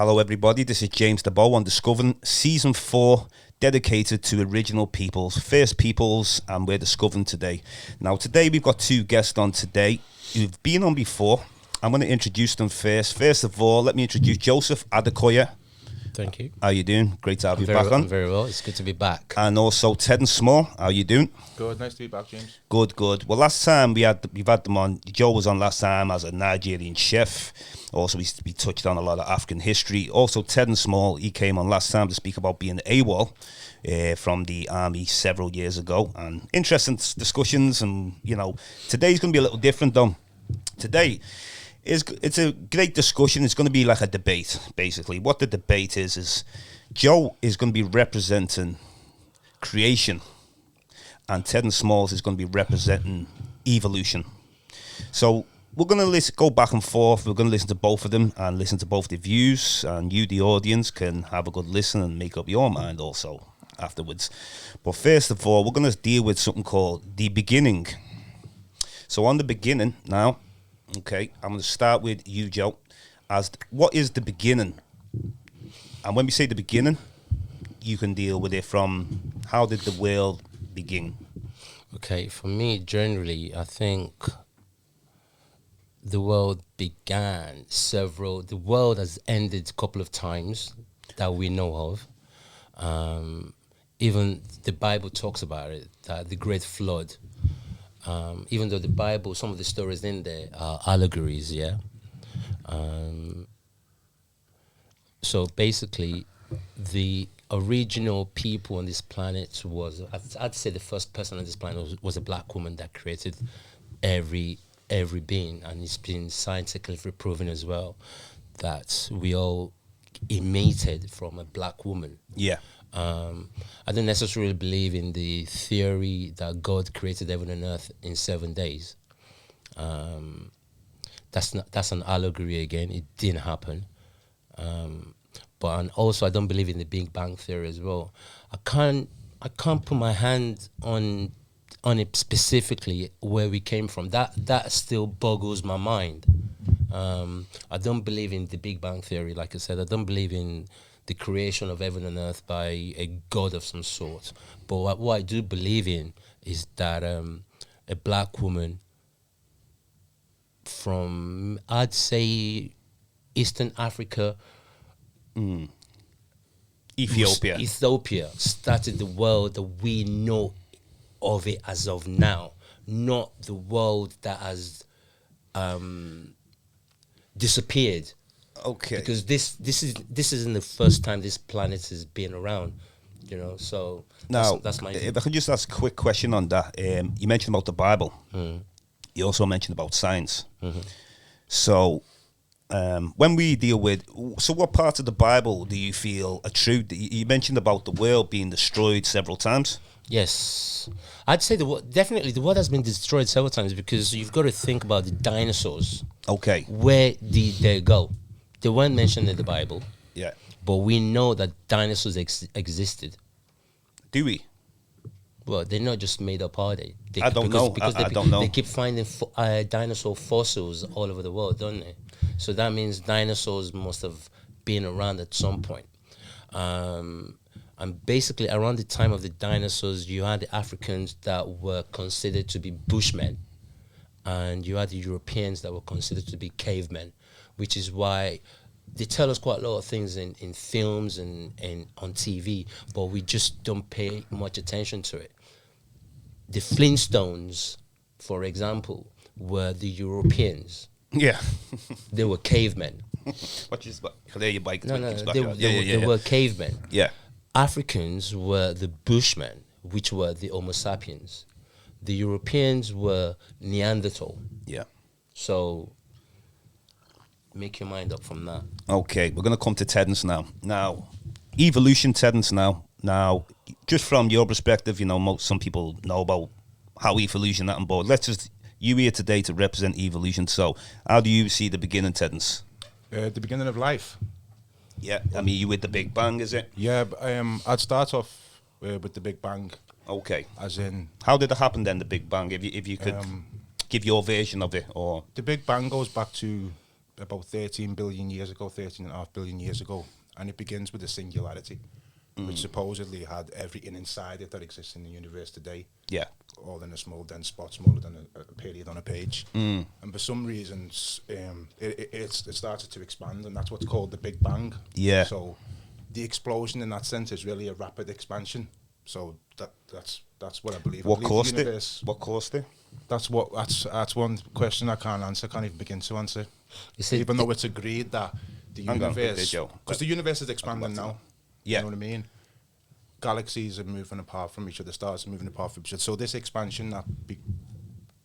Hello, everybody. This is James Diboe on Discovering Season 4, dedicated to original peoples, First Peoples, and we're discovering today. Now, today we've got two guests on today who've been on before. I'm going to introduce them first. First of all, let me introduce Joseph Adekoya. Thank you. How you doing? Great to have you back on. I'm very well. It's good to be back. And also Terrence Small. How you doing? Good. Nice to be back, James. Good. Well, last time we've had them on. Joe was on last time as a Nigerian chef. Also, we touched on a lot of African history. Also, Terrence Small, he came on last time to speak about being AWOL from the army several years ago. And interesting discussions. And, today's going to be a little different, though. Today, it's a great discussion. It's going to be like a debate, basically. What the debate is Joe is going to be representing creation, and Terrence Smalls is going to be representing evolution. So we're going to go back and forth. We're going to listen to both of them and listen to both the views, and you, the audience, can have a good listen and make up your mind also afterwards. But first of all, we're going to deal with something called the beginning. So on the beginning now, okay, I'm going to start with you, Joe. What is the beginning? And when we say the beginning, you can deal with it from how did the world begin? Okay, for me, generally, I think the world began the world has ended a couple of times that we know of. Even the Bible talks about it, that the great flood. Even though the Bible, some of the stories in there are allegories, yeah. So basically, the original people on this planet I'd say the first person on this planet was a black woman that created every being, and it's been scientifically proven as well that we all emanated from a black woman. Yeah. I don't necessarily believe in the theory that God created heaven and earth in 7 days. That's an allegory again. It didn't happen. And also I don't believe in the Big Bang theory as well. I can't put my hand on it specifically where we came from. That still boggles my mind. I don't believe in the Big Bang theory, like I said. I don't believe in the creation of heaven and earth by a god of some sort. But what I do believe in is that a black woman from, I'd say, Eastern Africa, Ethiopia started the world that we know of it as of now, not the world that has disappeared. Okay. Because this isn't the first time this planet has been around, So now, that's my. If I could just ask a quick question on that, you mentioned about the Bible. You also mentioned about science. So, when we deal with, what parts of the Bible do you feel are true? You mentioned about the world being destroyed several times. Yes, I'd say definitely the world has been destroyed several times, because you've got to think about the dinosaurs. Okay. Where did they go? They weren't mentioned in the Bible. Yeah. But we know that dinosaurs existed. Do we? Well, they're not just made up, are they? I don't know. I don't know. They keep finding dinosaur fossils all over the world, don't they? So that means dinosaurs must have been around at some point. And basically, around the time of the dinosaurs, you had the Africans that were considered to be bushmen, and you had the Europeans that were considered to be cavemen, which is why they tell us quite a lot of things in films and on TV, but we just don't pay much attention to it. The Flintstones, for example, were the Europeans. Yeah. They were cavemen. There your bike. No, they were cavemen. Yeah. Africans were the Bushmen, which were the Homo sapiens. The Europeans were Neanderthal. Yeah. So make your mind up from that. Okay, we're going to come to Terrence now. Now, evolution, Terrence, now, just from your perspective, some people know about how evolution happened, but you here today to represent evolution. So, how do you see the beginning, Terrence? The beginning of life. Yeah, I mean, you with the Big Bang, is it? Yeah, I'd start off with the Big Bang. Okay. As in, how did it happen then, the Big Bang? If you could give your version of it, or the Big Bang goes back to about 13 billion years ago, 13.5 billion years ago, and it begins with a singularity, which supposedly had everything inside it that exists in the universe today. Yeah. All in a small, dense spot, smaller than a period on a page. And for some reasons, it started to expand, and that's what's called the Big Bang. Yeah. So the explosion in that sense is really a rapid expansion. So that's what I believe. What I believe caused the it? universe, What caused it? That's one question I can't answer. Can't even begin to answer. You see, Even though it's agreed that the Hang on, universe, Joe. because the universe is expanding now. Yeah. You know what I mean? Galaxies are moving apart from each other. Stars are moving apart from each other. So this expansion that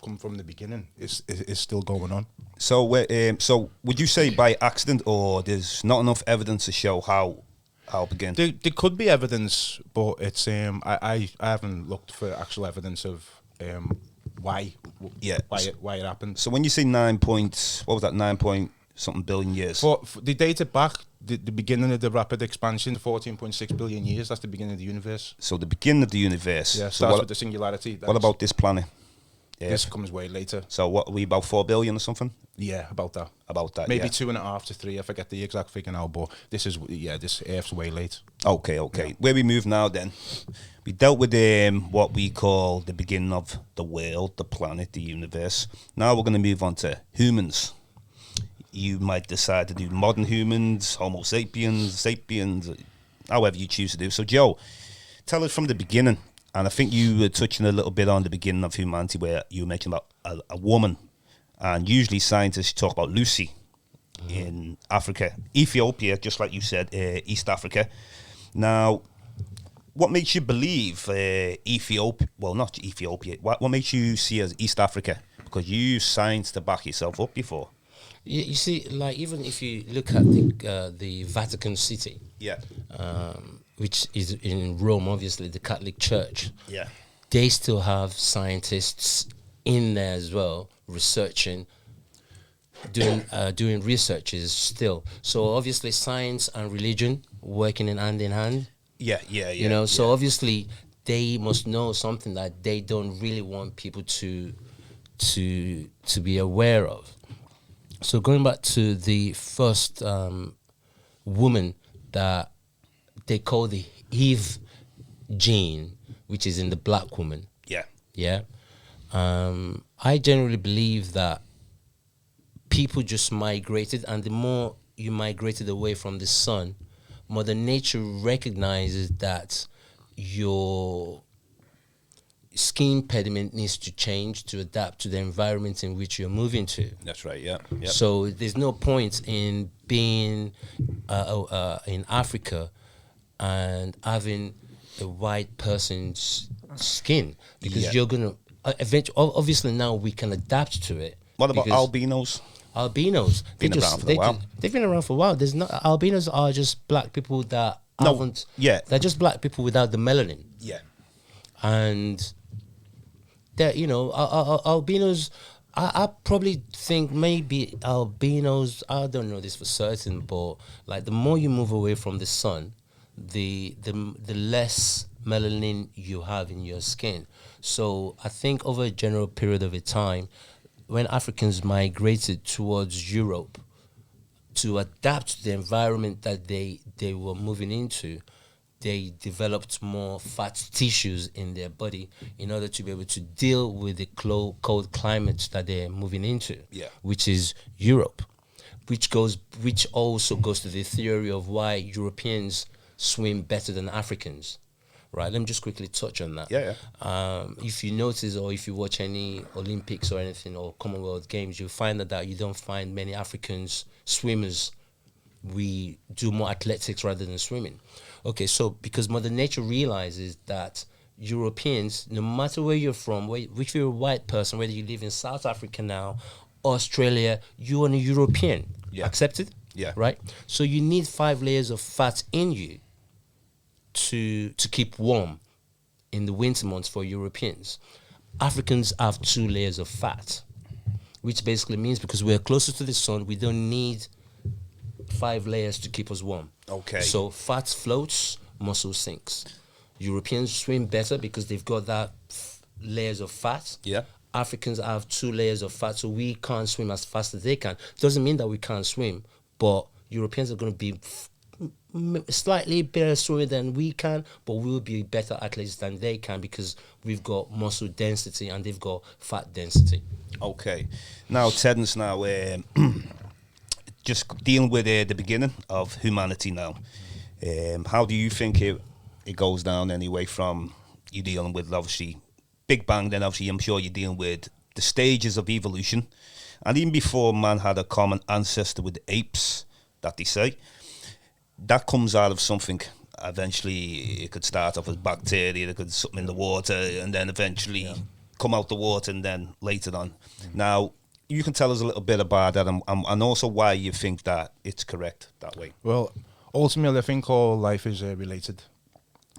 come from the beginning is still going on. So, so would you say by accident, or there's not enough evidence to show how it began? There could be evidence, but it's I haven't looked for actual evidence of why it happened. So when you say 9 point, what was that, 9 point something billion years? For the data back, the beginning of the rapid expansion, 14.6 billion years, that's the beginning of the universe. So the beginning of the universe. Yeah, so starts with the singularity. What about this planet? Yeah. This comes way later. So what, are we about 4 billion or something? Yeah, about that. Maybe Maybe 2.5 to 3. I forget the exact figure now, but this Earth's way late. Okay. Yeah. Where we move now then? We dealt with what we call the beginning of the world, the planet, the universe. Now we're going to move on to humans. You might decide to do modern humans, Homo sapiens, however you choose to do. So Joe, tell us from the beginning. And I think you were touching a little bit on the beginning of humanity, where you mentioned about a woman. And usually scientists talk about Lucy in Africa, Ethiopia, just like you said, East Africa. Now, what makes you believe Ethiopia? Well, not Ethiopia. What makes you see as East Africa? Because you use science to back yourself up before. You see, like, even if you look at the Vatican City, Yeah. Which is in Rome, obviously the Catholic Church. Yeah. They still have scientists in there as well, researching, doing researches still. So obviously science and religion working in hand. Yeah. You know, so obviously they must know something that they don't really want people to be aware of. So going back to the first woman that they call the Eve gene, which is in the black woman. Yeah. Yeah. I generally believe that people just migrated, and the more you migrated away from the sun, Mother Nature recognizes that your skin pigment needs to change to adapt to the environment in which you're moving to. That's right, yeah. Yep. So there's no point in being in Africa and having a white person's skin, because you're going to eventually, obviously now we can adapt to it. What about albinos? Albinos, Been around for a while. They've been around for a while. There's no albinos are just black people that haven't. Yeah, they're just black people without the melanin. Yeah, and they're, you know, albinos. I probably think maybe albinos. I don't know this for certain, but like the more you move away from the sun, the less melanin you have in your skin. So I think over a general period of a time, when Africans migrated towards Europe to adapt to the environment that they were moving into, they developed more fat tissues in their body in order to be able to deal with the cold climate that they're moving into, which is Europe, which also goes to the theory of why Europeans swim better than Africans. Right, let me just quickly touch on that. If you notice, or if you watch any Olympics or anything, or Commonwealth Games, you'll find that you don't find many Africans swimmers. We do more athletics rather than swimming. Okay, so because Mother Nature realizes that Europeans, no matter where you're from, if you're a white person, whether you live in South Africa now, Australia, you are a European. Accepted? Yeah. Right? So you need 5 layers of fat in you to keep warm in the winter months for Europeans. Africans have 2 layers of fat, which basically means because we're closer to the sun, we don't need 5 layers to keep us warm. Okay. So fat floats, muscle sinks. Europeans swim better because they've got that layers of fat. Yeah. Africans have 2 layers of fat, so we can't swim as fast as they can. Doesn't mean that we can't swim, but Europeans are going to be slightly better swimmer than we can, but we'll be better athletes than they can because we've got muscle density and they've got fat density. Okay. Now, Terrence, now, just dealing with the beginning of humanity now, how do you think it goes down anyway from you dealing with, obviously, Big Bang, then obviously I'm sure you're dealing with the stages of evolution, and even before man had a common ancestor with the apes, that they say, that comes out of something. Eventually, it could start off as bacteria, it could something in the water, and then eventually come out the water, and then later on. Now, you can tell us a little bit about that, and also why you think that it's correct that way. Well, ultimately, I think all life is related.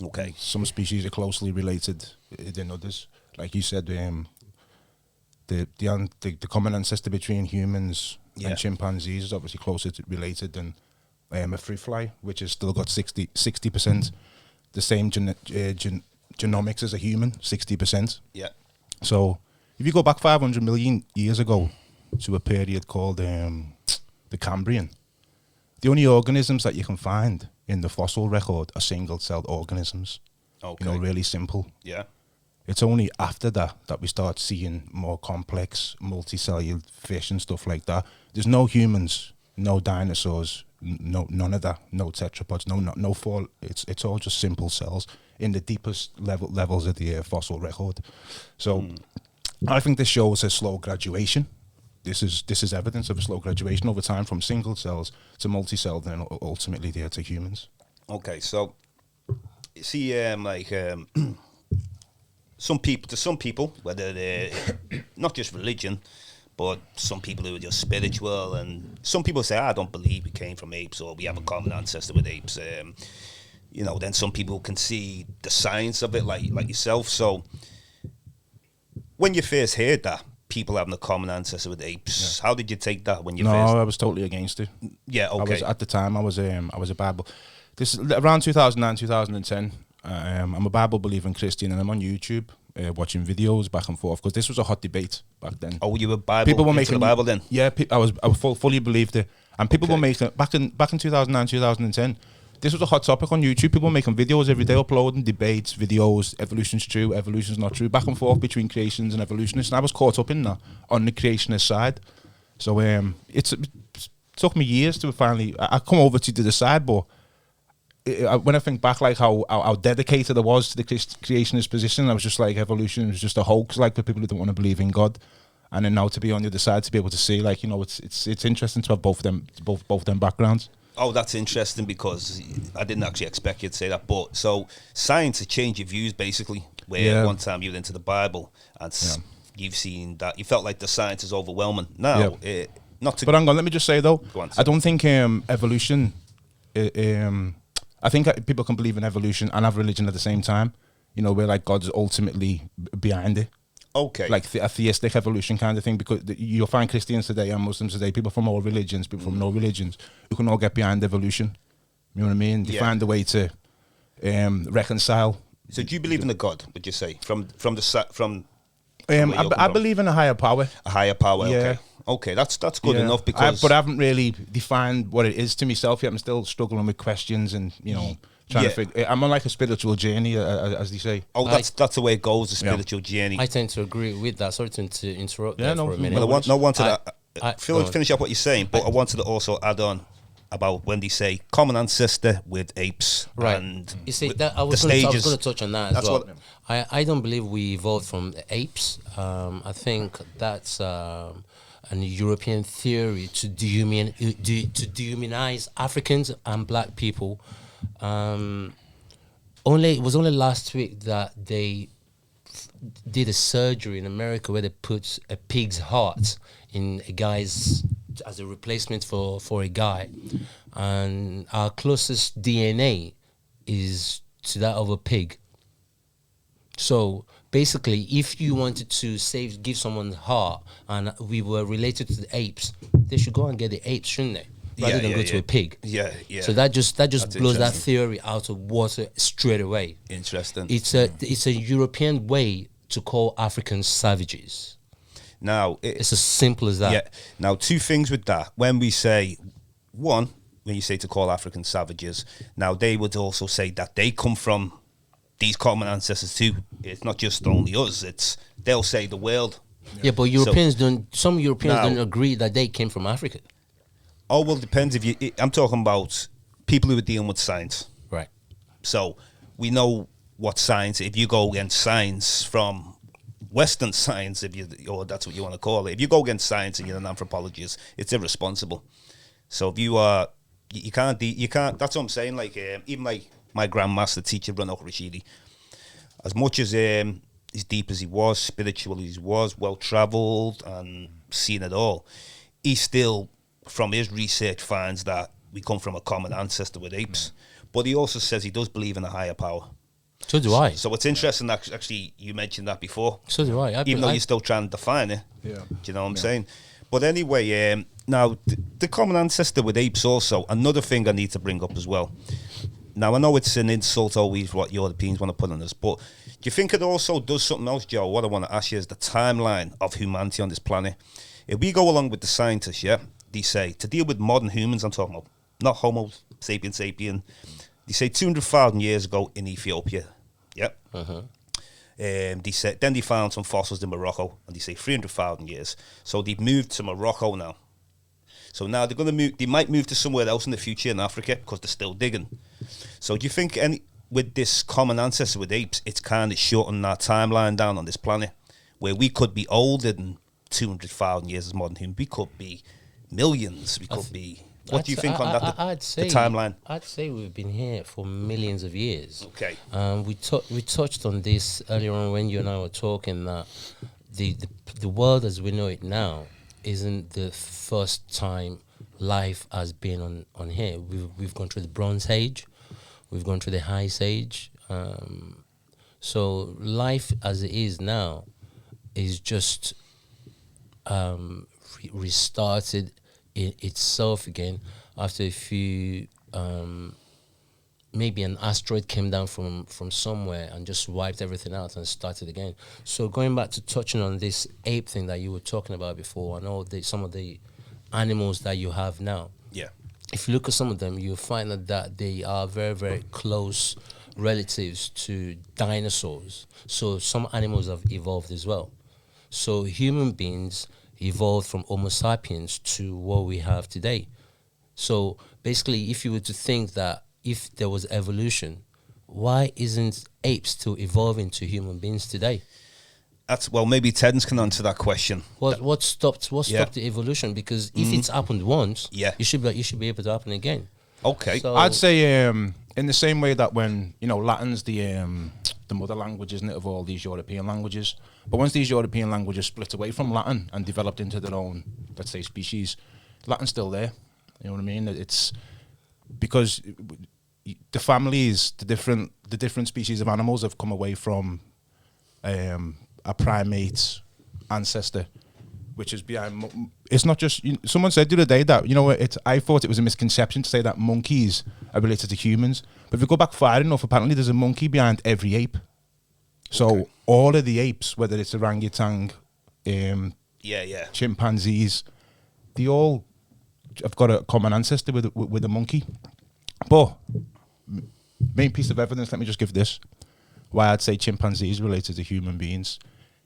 Okay. Some species are closely related than others. Like you said, the common ancestor between humans and chimpanzees is obviously closer related than a fruit fly, which has still got 60% the same genomics as a human, 60%. Yeah. So if you go back 500 million years ago to a period called the Cambrian, the only organisms that you can find in the fossil record are single-celled organisms. Okay. You know, really simple. Yeah. It's only after that we start seeing more complex multicellular fish and stuff like that. There's no humans, no dinosaurs, none of that, no tetrapods, no fall. It's all just simple cells in the deepest levels of the fossil record. So I think this shows a slow graduation. This is evidence of a slow graduation over time from single cells to multi-celled and ultimately there to humans. Okay, so see, some people, whether they're not just religion, but some people who are just spiritual, and some people say, I don't believe we came from apes or we have a common ancestor with apes. Then some people can see the science of it, like yourself. So when you first heard that people having a common ancestor with apes, how did you take that when you first? No, I was totally against it. Yeah, okay. At the time, I was a Bible. This is around 2009, 2010. I'm a Bible believing Christian, and I'm on YouTube watching videos back and forth because this was a hot debate back then. Oh, you were Bible? People were into making the Bible then? Yeah, I fully believed it, and people were making back in 2009, 2010. This was a hot topic on YouTube. People were making videos every day, uploading debates, videos. Evolution's true, evolution's not true. Back and forth between creationists and evolutionists, and I was caught up in that on the creationist side. So it took me years to finally. I come over to the side, but when I think back, like how dedicated I was to the creationist position, I was just like, evolution was just a hoax, like for people who don't want to believe in God. And then now to be on the other side, to be able to see, like, it's interesting to have both them backgrounds. Oh, that's interesting because I didn't actually expect you to say that. But so science has changed your views basically. Where one time you were into the Bible and you've seen that you felt like the science is overwhelming. Now, not to. But hang on, let me just say though, on, I don't think evolution. I think people can believe in evolution and have religion at the same time. You know, where like God's ultimately behind it. Okay. Like a theistic evolution kind of thing, because you'll find Christians today and Muslims today, people from all religions, people from no religions, who can all get behind evolution. You know what I mean? They find a way to reconcile. So do you believe in a God, would you say? I believe in a higher power. A higher power, okay. Okay, that's good enough because... But I haven't really defined what it is to myself yet. I'm still struggling with questions and, trying to figure... I'm on like a spiritual journey, as they say. Oh, that's the way it goes, the spiritual journey. I tend to agree with that. Sorry to interrupt for a minute. Well, I wanted to finish up what you're saying, but I wanted to also add on about when they say common ancestor with apes. Right. And you see, I was going to touch on that as well. I don't believe we evolved from apes. I think that's an European theory to dehumanize Africans and black people. It was only last week that they did a surgery in America where they put a pig's heart in a guy's as a replacement for a guy, and our closest DNA is to that of a pig. So basically, if you wanted to give someone's heart and we were related to the apes, they should go and get the apes, shouldn't they? Rather than go to a pig. Yeah, yeah. So that just blows that theory out of water straight away. Interesting. It's a European way to call Africans savages. Now, It's as simple as that. yeah. Now, two things with that. When we say, one, when you say to call Africans savages, now they would also say that they come from these common ancestors too. It's not just only us. They'll say the world. Yeah, but Europeans don't. Some Europeans Now- don't agree that they came from Africa. Oh, well, it depends if you. I'm talking about people who are dealing with science. Right. So we know what science. If you go against science from Western science, or that's what you want to call it, if you go against science and you're an anthropologist, it's irresponsible. So if you are, you can't. That's what I'm saying. Like even like my grandmaster teacher, Ranok Rashidi, as much as deep as he was, spiritual as he was, well travelled and seen it all, he still, from his research, finds that we come from a common ancestor with apes. But he also says he does believe in a higher power. So do I. So it's interesting that actually you mentioned that before. So do I. Even though you're still trying to define it. Yeah. Do you know what I'm saying? But anyway, now the common ancestor with apes also, another thing I need to bring up as well. Now I know it's an insult always what Europeans want to put on us, but do you think it also does something else, Joe? What I want to ask you is the timeline of humanity on this planet. If we go along with the scientists, yeah, they say to deal with modern humans, I'm talking about not Homo sapien, they say 200,000 years ago in Ethiopia, yeah. They said then they found some fossils in Morocco, and they say 300,000 years. So they've moved to Morocco now. So now they're going to move. They might move to somewhere else in the future in Africa because they're still digging. So do you think with this common ancestor with apes, it's kind of shortening our timeline down on this planet, where we could be older than 200,000 years as modern humans? We could be millions. We could be. What do you think on that? I'd say the timeline. I'd say we've been here for millions of years. Okay. We touched on this earlier on when you and I were talking that the world as we know it now isn't the first time life has been on here. We've gone through the Bronze Age, we've gone through the Ice Age. So life as it is now is just restarted itself again after a few maybe an asteroid came down from somewhere and just wiped everything out and started again. So going back to touching on this ape thing that you were talking about before, and all some of the animals that you have now, Yeah. if you look at some of them, you'll find that they are very, very close relatives to dinosaurs. So some animals have evolved as well. So human beings evolved from Homo sapiens to what we have today. So basically, if you were to think that if there was evolution, why isn't apes still evolving to human beings today? Maybe Terrence can answer that question. What stopped the evolution? Because if it's happened once, Yeah. you should be able to happen again. Okay. So- I'd say in the same way that when Latin's the mother language, isn't it, of all these European languages, but once these European languages split away from Latin and developed into their own, let's say, species, Latin's still there. You know what I mean? It's because the families, the different species of animals have come away from a primate ancestor, which is behind. It's not just. Someone said the other day that I thought it was a misconception to say that monkeys are related to humans, but if you go back far enough, apparently there's a monkey behind every ape. So all of the apes, whether it's orangutan, chimpanzees, they all have got a common ancestor with a monkey. But main piece of evidence, let me just give this, why I'd say chimpanzees related to human beings.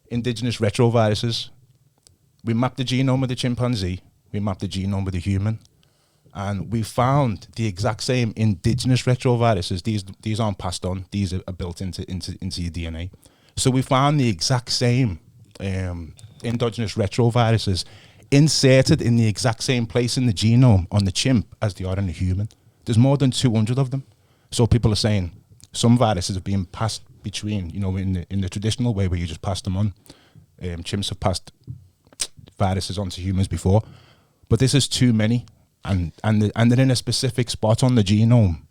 Indigenous retroviruses. We mapped the genome of the chimpanzee, we mapped the genome of the human, and we found the exact same indigenous retroviruses. These aren't passed on, these are built into your DNA. So we found the exact same endogenous retroviruses inserted in the exact same place in the genome on the chimp as they are in the human. There's more than 200 of them. So people are saying some viruses have been passed between, in the traditional way where you just pass them on. Chimps have passed viruses onto humans before, but this is too many, and they're in a specific spot on the genome.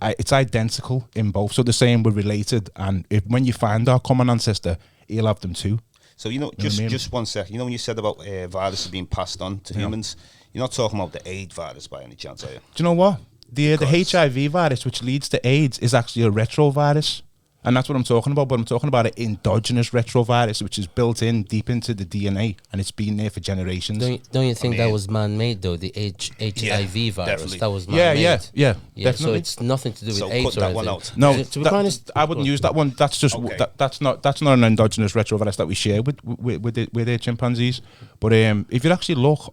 It's identical in both, so they're saying we're related, and when you find our common ancestor, he'll have them too. So just 1 second. When you said about viruses being passed on to humans, you're not talking about the AIDS virus by any chance, are you? Do you know what? The HIV virus, which leads to AIDS, is actually a retrovirus. And that's what I'm talking about. But I'm talking about an endogenous retrovirus, which is built in deep into the DNA, and it's been there for generations. Don't you think that was man-made though? The HIV virus, definitely. that was man-made. Yeah, So definitely. it's nothing to do with So AIDS cut or that one anything. out. No, To be honest, I wouldn't use that one. That's just Okay. that's not an endogenous retrovirus that we share with the chimpanzees. But if you actually look,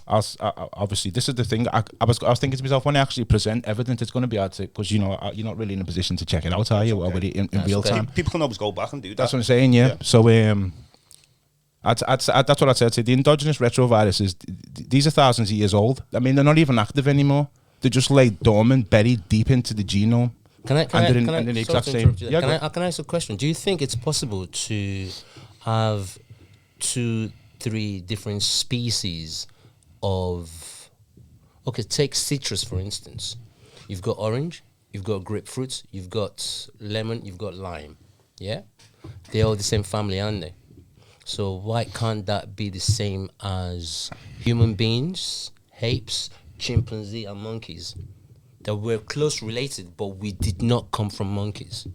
obviously this is the thing. I was thinking to myself, when I actually present evidence, it's going to be hard to, because you're not really in a position to check it out, are you? Okay. In real time. People can always go back and do that. That's what I'm saying. Yeah. So that's what I'd say. The endogenous retroviruses, these are thousands of years old. I mean, they're not even active anymore. They just lay dormant, buried deep into the genome. Can I ask a question? Do you think it's possible to have 2-3 different species of, okay, take citrus for instance. You've got orange, you've got grapefruit, you've got lemon, you've got lime. Yeah? They're all the same family, aren't they? So why can't that be the same as human beings, apes, chimpanzee and monkeys? That we're close related, but we did not come from monkeys.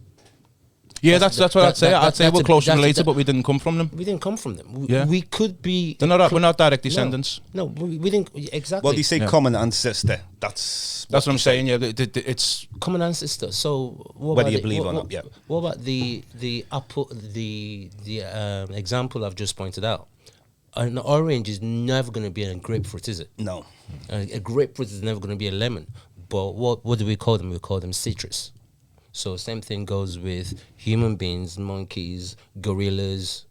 Yeah, that's what I'd say. I'd say we're close related, but we didn't come from them. We didn't come from them. We could be. We're not direct descendants. No, we didn't exactly. Well, they say common ancestor. That's what I'm saying. Yeah, it's common ancestor. So whether you believe or not, yeah. What about the example I've just pointed out? An orange is never going to be a grapefruit, is it? No. A grapefruit is never going to be a lemon. But what do we call them? We call them citrus. So same thing goes with human beings, monkeys, gorillas.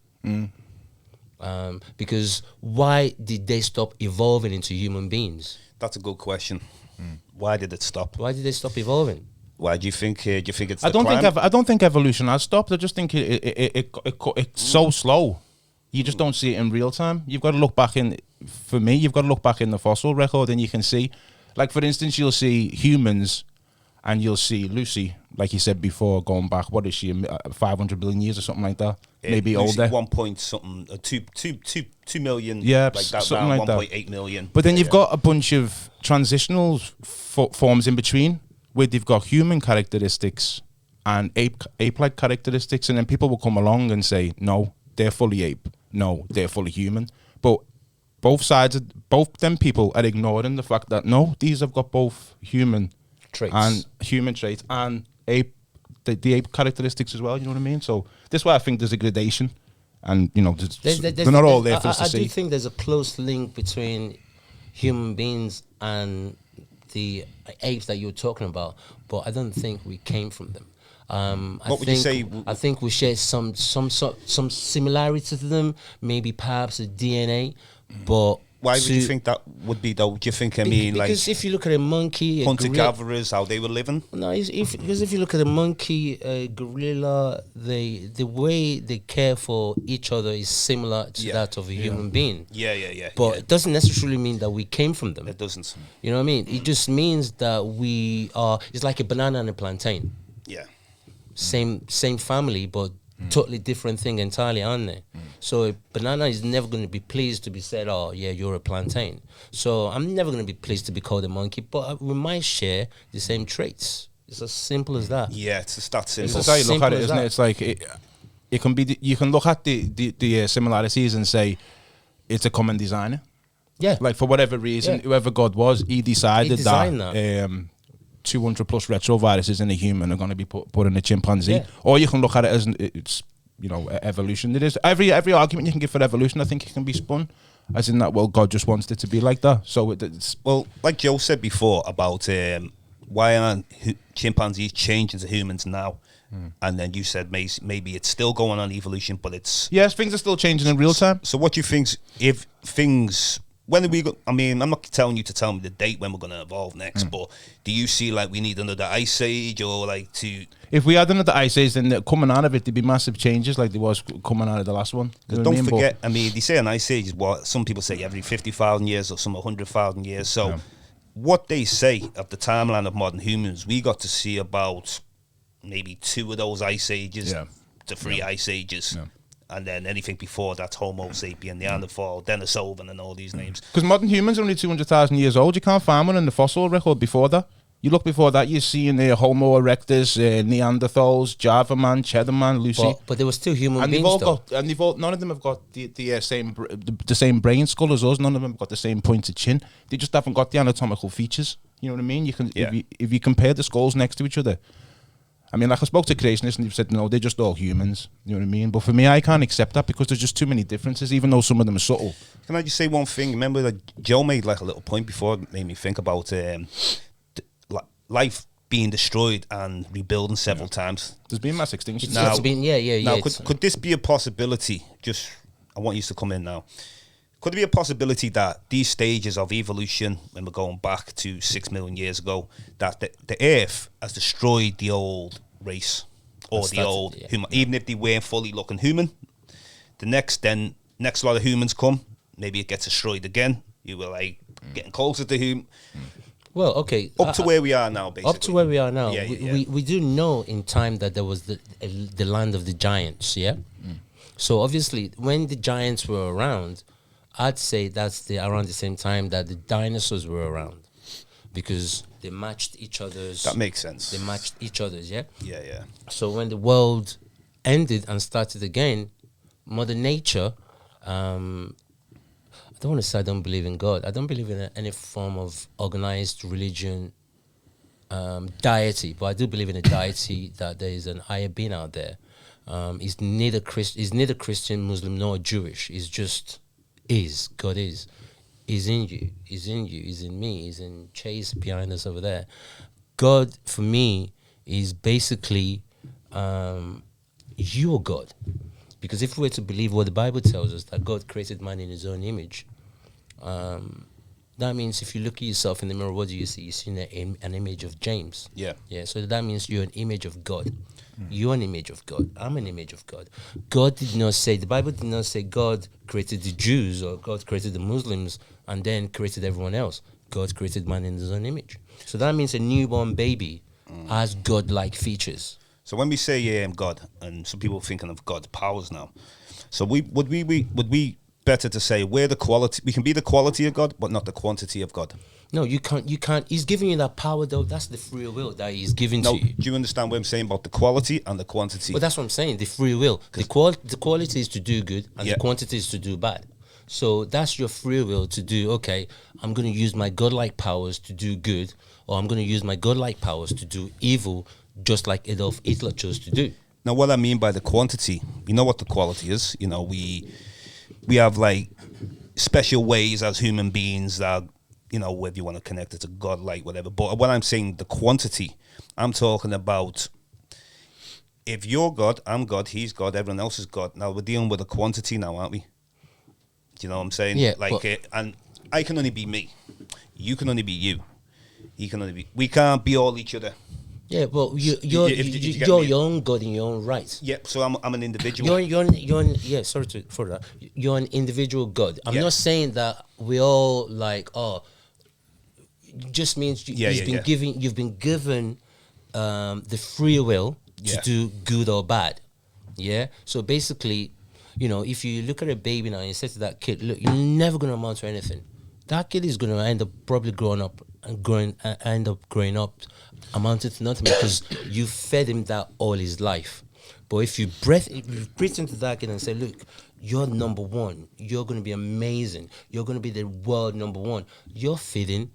Because why did they stop evolving into human beings? That's a good question. Why did it stop? Why did they stop evolving? Why do you think? Do you think it's? I don't think evolution has stopped. I just think it's so slow. You just don't see it in real time. You've got to look back in. For me, you've got to look back in the fossil record, and you can see, like for instance, you'll see humans, and you'll see Lucy, like you said before, going back. What is she? 500 billion years or something like that? Maybe Lucy, older. 1 point something, 2 million. Yeah, like that. Something like 1.8 million. But then you've got a bunch of transitional forms in between, where they've got human characteristics and ape-like characteristics, and then people will come along and say, no, they're fully ape. No, they're fully human. But both them people are ignoring the fact that no, these have got both human traits and ape, the ape characteristics as well. You know what I mean? So that's why I think there's a gradation, and they're not all there for us to see. I do think there's a close link between human beings and the apes that you're talking about, but I don't think we came from them. What would you say? I think we share some similarity to them, maybe perhaps a DNA, but why would you think that would be though? Do you think because if you look at a monkey, hunter gatherers, how they were living? No, because if you look at a monkey, a gorilla, the way they care for each other is similar to that of a human being. Yeah. But it doesn't necessarily mean that we came from them. It doesn't. You know what I mean? It just means that we are. It's like a banana and a plantain. Yeah. Same family, but totally different thing entirely, aren't they? So a banana is never going to be pleased to be said, oh yeah, you're a plantain. So I'm never going to be pleased to be called a monkey, but we might share the same traits. It's as simple as that. Yeah, it's just that simple. It's how you look at it, isn't it? It's like it can be. You can look at the similarities and say it's a common designer. Yeah, like for whatever reason, whoever God was, he decided that 200 plus retroviruses in a human are going to be put in a chimpanzee. Or you can look at it as it's evolution. It is every argument you can give for evolution. I think it can be spun as in that, well, God just wants it to be like that. So it's like Joe said before about why aren't chimpanzees changing to humans now? And then you said maybe it's still going on evolution, but it's things are still changing in real time. So what do you think if things? When are we go? I mean, I'm not telling you to tell me the date when we're going to evolve next, but do you see like we need another ice age or like to? If we had another ice age, then coming out of it, there'd be massive changes like there was coming out of the last one. Don't forget, I mean, they say an ice age is what some people say every 50,000 years or some 100,000 years. So what they say of the timeline of modern humans, we got to see about maybe 2 of those ice ages to 3 ice ages. Yeah. And then anything before that's Homo sapien, Neanderthal, Denisovan, and all these names. Because modern humans are only 200,000 years old. You can't find one in the fossil record before that. You look before that, you're seeing Homo erectus, Neanderthals, Java man, Cheddar man, Lucy. But they were still human And beings, none of them have got the same brain skull as us. None of them have got the same pointed chin. They just haven't got the anatomical features. You know what I mean? You can if you compare the skulls next to each other. I mean, like I spoke to creationists and they've said, no, they're just all humans. You know what I mean? But for me, I can't accept that because there's just too many differences, even though some of them are subtle. Can I just say one thing? Remember that Joe made like a little point before, it made me think about life being destroyed and rebuilding several times. There's been mass extinction. It's been, Now, could this be a possibility? Just, I want you to come in now. Could there be a possibility that these stages of evolution, when we're going back to 6 million years ago, that the Earth has destroyed the old race or human, even if they weren't fully looking human? The next lot of humans come, maybe it gets destroyed again. You were like getting closer to human. Well, okay. Up to where we are now, basically. Up to where we are now. Yeah. We do know in time that there was the land of the giants, yeah? So obviously, when the giants were around, I'd say that's around the same time that the dinosaurs were around, because they matched each other's. That makes sense. They matched each other's, yeah? Yeah. So when the world ended and started again, Mother Nature, I don't want to say I don't believe in God. I don't believe in any form of organized religion, deity, but I do believe in a deity that there is an higher being out there. He's neither Christian, Muslim, nor Jewish. He's just is. God is. He's in you. He's in you. He's in me. He's in Chase behind us over there. God, for me, is basically your God. Because if we were to believe what the Bible tells us, that God created man in his own image, that means if you look at yourself in the mirror, what do you see? You see an image of James. Yeah. So that means you're an image of God. You're an image of God. I'm an image of God. God did not say, the Bible did not say God created the Jews or God created the Muslims and then created everyone else. God created man in his own image. So that means a newborn baby has God-like features. So when we say God, and some people are thinking of God's powers now, so would we better to say we can be the quality of God, but not the quantity of God? No, you can't. He's giving you that power, though. That's the free will that he's giving to you. Do you understand what I'm saying about the quality and the quantity? Well, that's what I'm saying, the free will. The quality is to do good, and the quantity is to do bad. So that's your free will to do, okay, I'm going to use my godlike powers to do good, or I'm going to use my godlike powers to do evil, just like Adolf Hitler chose to do. Now, what I mean by the quantity, you know what the quality is? You know, we have like special ways as human beings that, you know, whether you want to connect it to God, like whatever. But when I'm saying the quantity, I'm talking about if you're God, I'm God, he's God, everyone else is God. Now we're dealing with a quantity now, aren't we? Do you know what I'm saying? Yeah. And I can only be me. You can only be you. He can only be. We can't be all each other. Yeah, but you're your own God in your own right. Yeah, so I'm an individual. For that. You're an individual God. I'm not saying that we all like, it just means you've been given the free will to do good or bad. Yeah. So basically, you know, if you look at a baby now and you say to that kid, look, you're never gonna amount to anything. That kid is gonna end up probably growing up amounted to nothing because you fed him that all his life. But if you breathe into that kid and say, look, you're number one, you're going to be amazing, you're going to be the world number one, you're feeding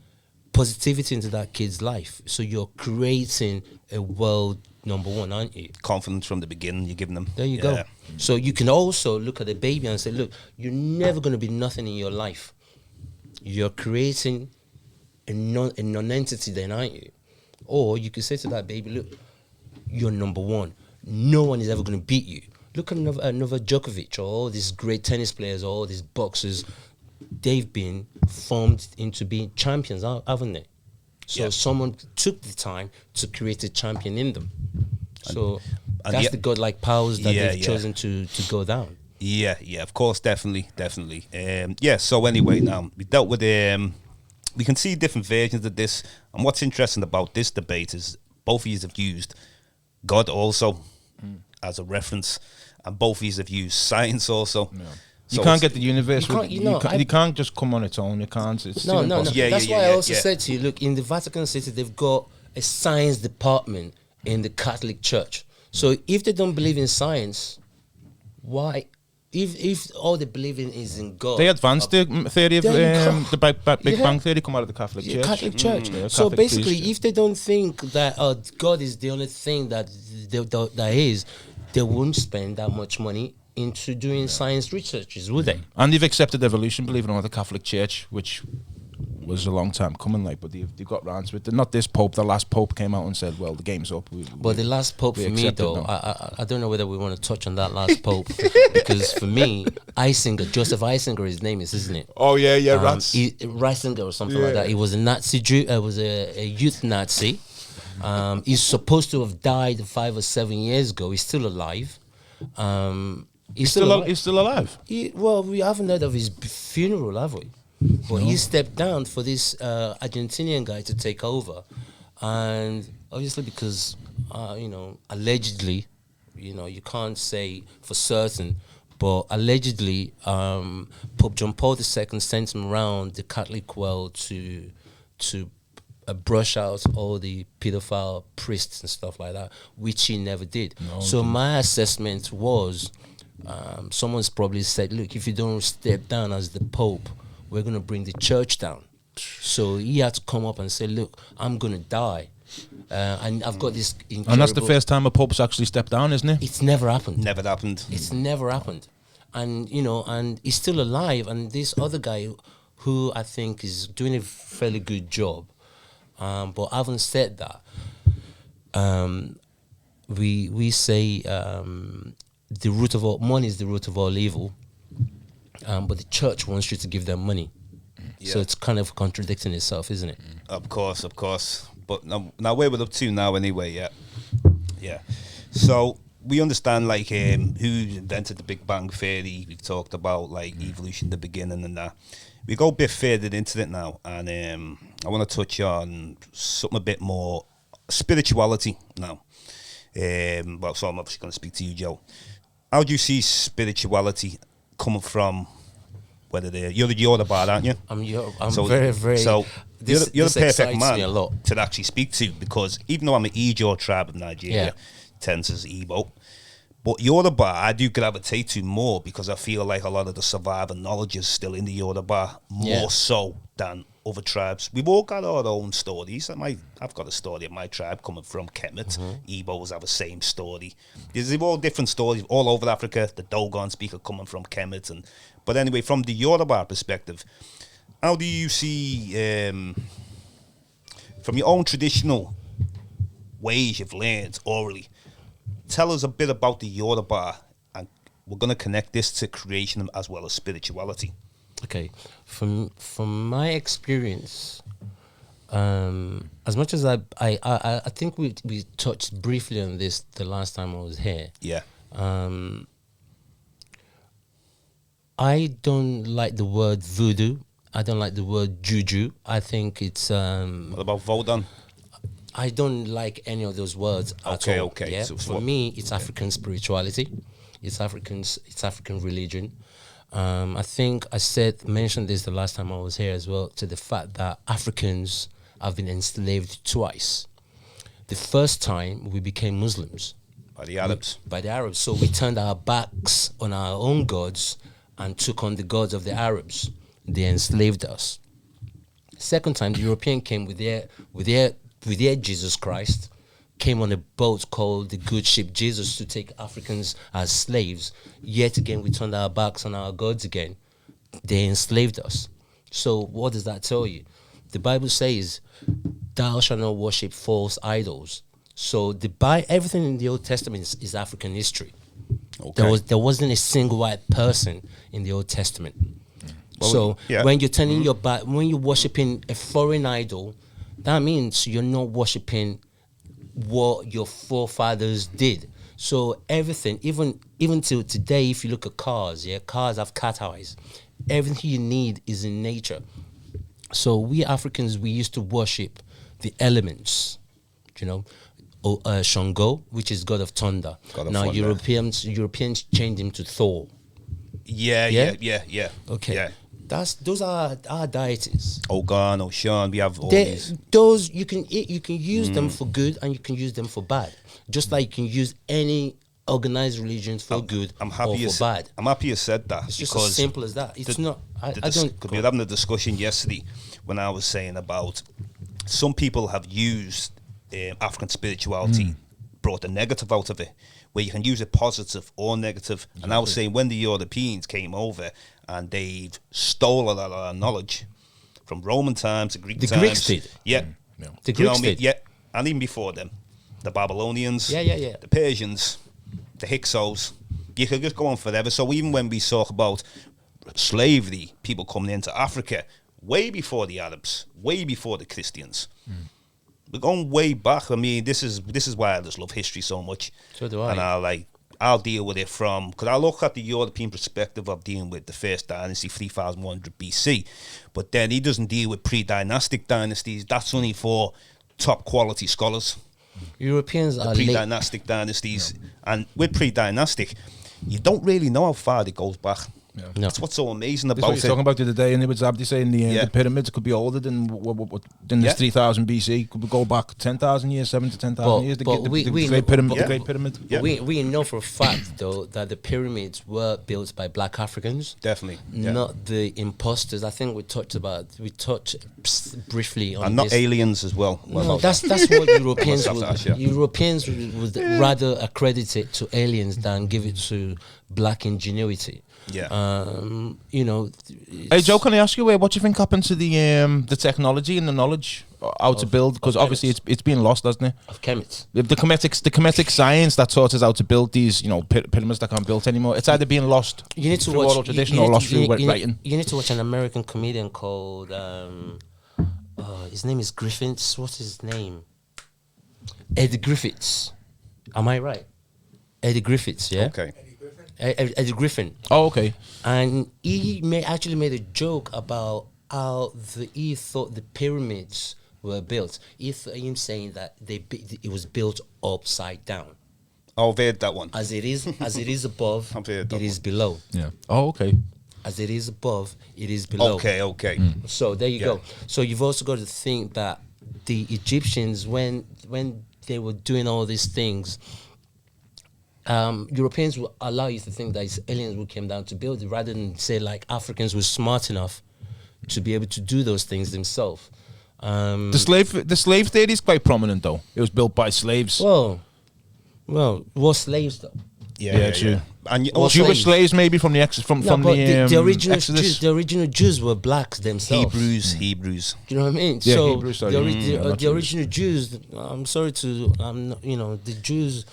positivity into that kid's life. So you're creating a world number one, aren't you? Confidence from the beginning, you're giving them. There you go. So you can also look at a baby and say, look, you're never going to be nothing in your life. You're creating a non-entity then, aren't you? Or you could say to that baby, look, you're number one. No one is ever going to beat you. Look at another Djokovic or all these great tennis players or all these boxers. They've been formed into being champions, haven't they? So someone took the time to create a champion in them. So that's the godlike powers that they've chosen to go down. Yeah, of course, definitely. So anyway, now we dealt with we can see different versions of this, and what's interesting about this debate is both of you have used God also as a reference, and both of you have used science also. Yeah. So you can't get the universe. You can't just come on its own. You can't. It's no. That's why I also said to you, look, in the Vatican City, they've got a science department in the Catholic Church. So if they don't believe in science, why? If all they believe in is in God, they advanced the theory of the Big Bang theory come out of the Catholic Church. Catholic Church. So Catholic basically, priest, if they don't think that God is the only thing that that is, they wouldn't spend that much money into doing science researches, would they? and they've accepted evolution, believe it or not, the Catholic Church, which was a long time coming, like, but they've got round to it. Not this Pope, the last Pope came out and said, well, the game's up. But the last Pope for me, though, I don't know whether we want to touch on that last Pope, because for me, Joseph Isinger, his name is, isn't it? Oh, yeah, Reisinger or something like that. He was a Nazi Jew, was a youth Nazi. He's supposed to have died 5 or 7 years ago. He's still alive. He's still alive? Well, we haven't heard of his funeral, have we? But he stepped down for this Argentinian guy to take over, and obviously because allegedly, you can't say for certain, but allegedly Pope John Paul II sent him around the Catholic world to brush out all the pedophile priests and stuff like that, which he never did. So my assessment was, someone's probably said, look, if you don't step down as the Pope, we're going to bring the church down. So he had to come up and say, look, I'm going to die. And I've got this incredible... And that's the first time a Pope's actually stepped down, isn't it? It's never happened. Never happened. It's never happened. And, and he's still alive. And this other guy who I think is doing a fairly good job, but having said that, we say the root of all... Money is the root of all evil. But the church wants you to give them money. Yeah. So it's kind of contradicting itself, isn't it? Of course. But now where we're up to now anyway, yeah. So we understand, like, who invented the Big Bang Theory. We've talked about, like, evolution, the beginning and that. We go a bit further into it now, and I want to touch on something a bit more spirituality now. So I'm obviously going to speak to you, Joe. How do you see spirituality coming from? Whether you're the Yoruba, aren't you? I'm very. So you're the perfect man to actually speak to, because even though I'm an Ijaw tribe of Nigeria, Terrence is Igbo, but Yoruba I do gravitate to more, because I feel like a lot of the surviving knowledge is still in the Yoruba more so than other tribes. We've all got our own stories. I've got a story of my tribe coming from Kemet. Igbos have the same story. There's all different stories all over Africa. The Dogon speaker coming from Kemet, but anyway, from the Yoruba perspective, how do you see, from your own traditional ways you've learned orally, tell us a bit about the Yoruba, and we're going to connect this to creation as well as spirituality. Okay, from my experience, as much as I think we touched briefly on this the last time I was here. Yeah. I don't like the word voodoo. I don't like the word juju. I think it's... what about Vodun? I don't like any of those words at all. Okay. Yeah? So For me, it's African spirituality. It's African religion. I think I mentioned this the last time I was here as well, to the fact that Africans have been enslaved twice. The first time we became Muslims. By the Arabs. So we turned our backs on our own gods and took on the gods of the Arabs. They enslaved us. Second time, the European came with their Jesus Christ, came on a boat called the Good Ship Jesus to take Africans as slaves. Yet again, we turned our backs on our gods again. They enslaved us. So what does that tell you? The Bible says, thou shalt not worship false idols. So everything in the Old Testament is African history. Okay. There wasn't a single white person in the Old Testament. Well, when you're turning your back, when you're worshiping a foreign idol, that means you're not worshiping what your forefathers did. So everything, even till today, if you look at cars, cars have cat eyes. Everything you need is in nature. So we Africans, we used to worship the elements, Shango, which is god of thunder. Europeans changed him to Thor. Yeah. Okay. Yeah. Those are our deities. Ogan, Oshan, we have all They, these. those you can use them for good and you can use them for bad. Just like you can use any organized religion for good I'm happy or you for bad. I'm happy you said that. It's just because as simple as that. It's not. I don't. We were having a discussion yesterday when I was saying about some people have used African spirituality, brought the negative out of it, where you can use it positive or negative. Exactly. And I was saying when the Europeans came over and they've stole a lot of our knowledge from Roman times to Greek times. The Greeks did. Yeah. The Greeks did. Yeah. And even before them, the Babylonians, the Persians, the Hyksos. You could just go on forever. So even when we talk about slavery, people coming into Africa, way before the Arabs, way before the Christians. We're going way back. I mean, this is why I just love history so much. So do I. And I'll deal with it because I look at the European perspective of dealing with the first dynasty, 3100 BC. But then he doesn't deal with pre-dynastic dynasties. That's only for top quality scholars. Europeans The are pre-dynastic dynasties. And with pre-dynastic, you don't really know how far it goes back. Yeah. No. That's what's so amazing That's about what it. you're talking about the other day, and it was Abdi saying the pyramids could be older than this 3000 BC. Could we go back 10,000 years, 7 to 10,000 years? The Great Pyramid. Yeah. We know for a fact though that the pyramids were built by Black Africans. Definitely. Not the imposters. I think we touched briefly on And not this. aliens as well. No, that's what Europeans I'll have to ask, Europeans would rather accredit it to aliens than give it to black ingenuity. Yeah. Hey Joe, can I ask you, what do you think happened to the technology and the knowledge how to build? Because obviously it's been lost, hasn't it? Of chemists. The Kemetic science that taught us how to build these, pyramids that can't built anymore. It's either being lost You need to through watch oral tradition or lost through writing. You need to watch an American comedian called his name is Griffiths. What's his name? Eddie Griffiths. Am I right? Eddie Griffiths, yeah. Okay. Eddie Griffin. Oh, okay. And he actually made a joke about how he thought the pyramids were built. Him saying that it was built upside down. I've heard that one. As it is above, I've heard that it is one. below. Yeah. Oh, okay. As it is above, it is below. Okay. So there you go. So you've also got to think that the Egyptians, when they were doing all these things, Europeans will allow you to think that it's aliens who came down to build it, rather than say like Africans were smart enough to be able to do those things themselves. The slave theory is quite prominent, though. It was built by slaves. Well, what slaves though? Yeah, true. Yeah. And Jewish slaves, maybe from the original Exodus. Jews, the original Jews were blacks themselves. Hebrews. Do you know what I mean? Yeah, so Hebrews, sorry. the original Jews. I'm sorry to, the Jews.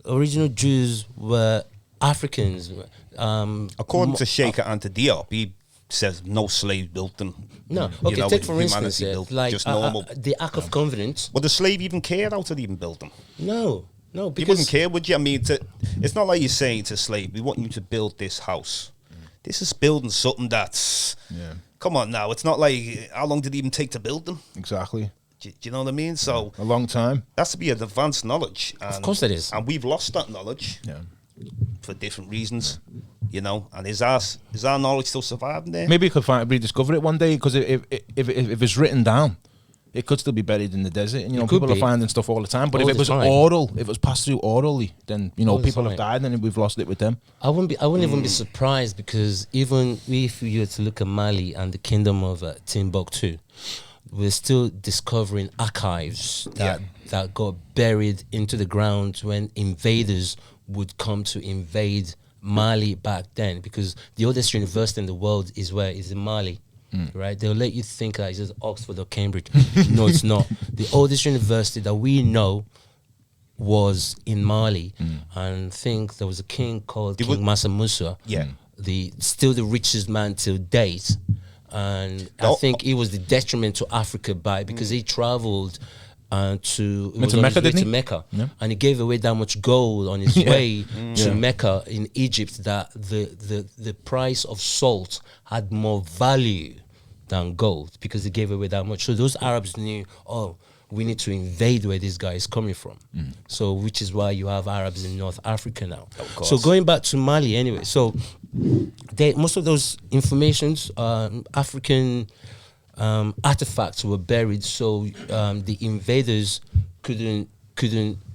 Original Jews were Africans. According to Sheikh Adeyoka, he says no slave built them. No, okay. Take for instance, just normal. The Ark of Covenant. Would the slave even care how to even build them? No, You because wouldn't care, would you? I mean, it's not like you're saying to a slave, we want you to build this house. This is building something that's... Yeah. Come on now, it's not like, how long did it even take to build them? Exactly. Do you know what I mean? So A long time. that's to be an advanced knowledge. And, Of course it is. And we've lost that knowledge Yeah. for different reasons, And is our knowledge still surviving there? Maybe you could rediscover it one day, because if it's written down, it could still be buried in the desert. And, people are finding stuff all the time. But if it was oral, if it was passed through orally, then, people have died and we've lost it with them. I wouldn't even be surprised, because even if you were to look at Mali and the kingdom of Timbuktu, we're still discovering archives that got buried into the ground when invaders would come to invade Mali back then, because the oldest university in the world is in Mali. Right? They'll let you think that it's just Oxford or Cambridge. No, it's not. The oldest university that we know was in Mali, and I think there was a king called King Mansa Musa. Yeah. Still the richest man till date. And I think it was the detriment to Africa because he traveled to Mecca, and he gave away that much gold on his way to Mecca in Egypt that the price of salt had more value than gold, because he gave away that much. So those Arabs knew, we need to invade where this guy is coming from. So which is why you have Arabs in North Africa now. So going back to Mali anyway, so most of those informations, African artifacts were buried, so the invaders couldn't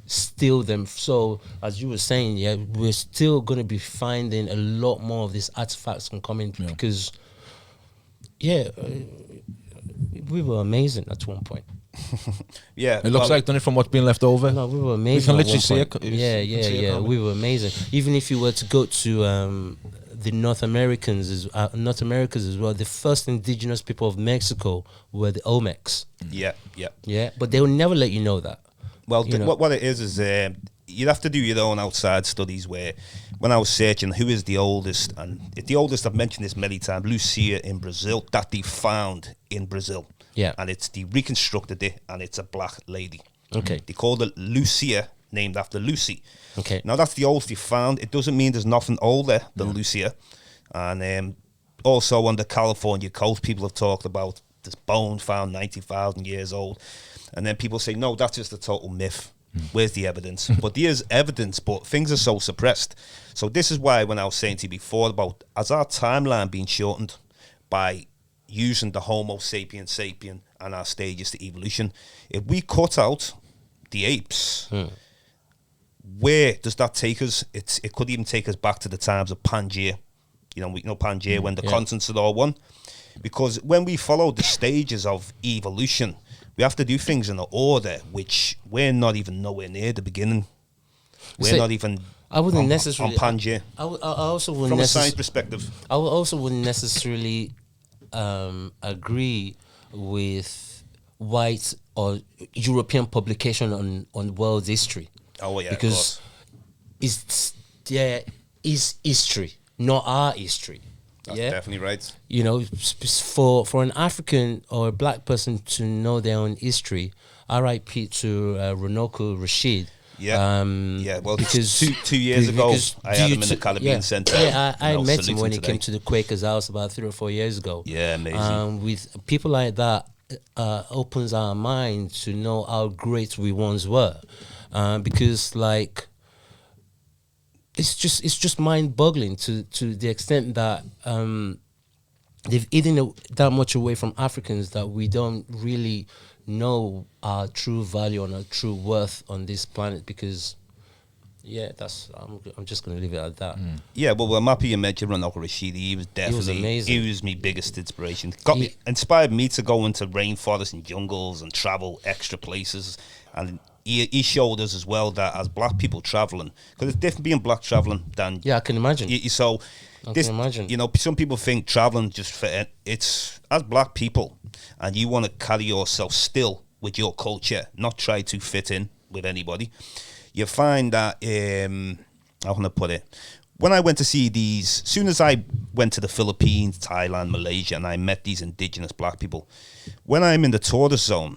steal them. So as you were saying, yeah, we're still going to be finding a lot more of these artifacts coming because, we were amazing at one point. Yeah, It looks like, done it from what's been left over. No, we were amazing. We can literally see it. it. We were amazing. Even if you were to go to the North Americans, North Americas as well, the first indigenous people of Mexico were the Olmecs. Yeah. But they will never let you know that. Well, what it is you'd have to do your own outside studies. Where when I was searching who is the oldest, and the oldest, I've mentioned this many times, Lucia in Brazil, that they found in Brazil. Yeah. And they reconstructed it, and it's a black lady. Okay. They called it Lucia, named after Lucy. Okay. Now, that's the oldest they found. It doesn't mean there's nothing older than Lucia. And also on the California coast, people have talked about this bone found 90,000 years old. And then people say, no, that's just a total myth. Where's the evidence? But there is evidence, but things are so suppressed. So this is why when I was saying to you before about, as our timeline being shortened by using the Homo sapiens sapien and our stages to evolution, if we cut out the apes, where does that take us? It could even take us back to the times of Pangaea. Pangaea, when the continents are all one. Because when we follow the stages of evolution, we have to do things in an order which we're not even nowhere near the beginning. We're not even I wouldn't necessarily on Pangaea. I also wouldn't from a science perspective. I also wouldn't necessarily agree with white or European publication on world history. Oh yeah, because there is history, not our history. That's definitely right. For an African or a black person to know their own history, R.I.P. to Runoko Rashid. Well, because 2 years ago, I had him in the Caribbean Centre. Yeah, I met him when he came to the Quakers' house about 3 or 4 years ago. Yeah, amazing. With people like that, opens our mind to know how great we once were, because it's just mind-boggling to the extent that they've eaten that much away from Africans that we don't really know our true value and our true worth on this planet. Because I'm just gonna leave it at that. Yeah, well, I'm happy you mentioned Runoko Rashid. He was definitely amazing. He was my biggest inspiration. Inspired me to go into rainforests and jungles and travel extra places. And he showed us as well that as black people traveling, because it's different being black traveling than I can imagine. I can imagine. Some people think traveling just for it's as black people, and you want to carry yourself still with your culture, not try to fit in with anybody. You find that how can I put it? When I went to see these, soon as I went to the Philippines, Thailand, Malaysia, and I met these indigenous black people, when I'm in the tourist zone,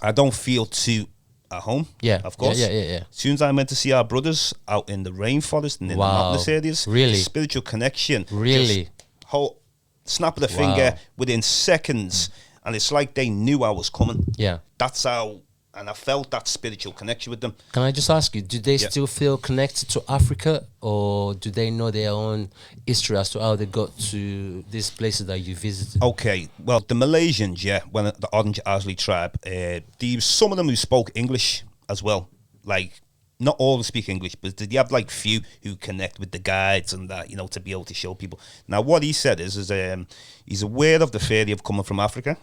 I don't feel too at home. Yeah, of course. Yeah. As soon as I went to see our brothers out in the rainforest and in the mountainous areas, really, spiritual connection, really, whole snap of the finger within seconds, and it's like they knew I was coming. Yeah, that's how. And I felt that spiritual connection with them. Can I just ask you, do they still feel connected to Africa, or do they know their own history as to how they got to these places that you visited? Okay, well, the Malaysians, when the Orange Asley tribe, some of them who spoke English as well. Like, not all speak English, but you have like few who connect with the guides and that, to be able to show people. Now, what he said is he's aware of the fairy of coming from Africa.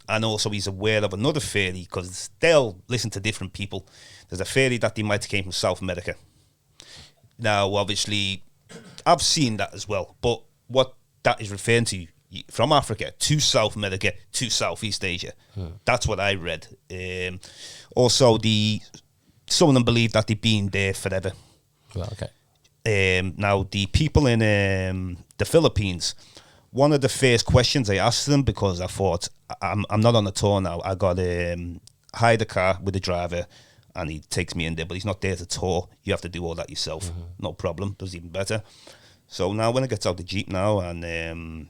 And also he's aware of another fairy, because they'll listen to different people. There's a fairy that they might have came from South America. Now, obviously, I've seen that as well, but what that is referring to, from Africa to South America to Southeast Asia, that's what I read. Also, some of them believe that they've been there forever. Well, okay. Now, the people in the Philippines, one of the first questions I asked them, because I thought, I'm not on the tour now, I got hired a car with a driver and he takes me in there, but he's not there to tour. You have to do all that yourself. No problem. Does even better. So now when I get out the Jeep now, and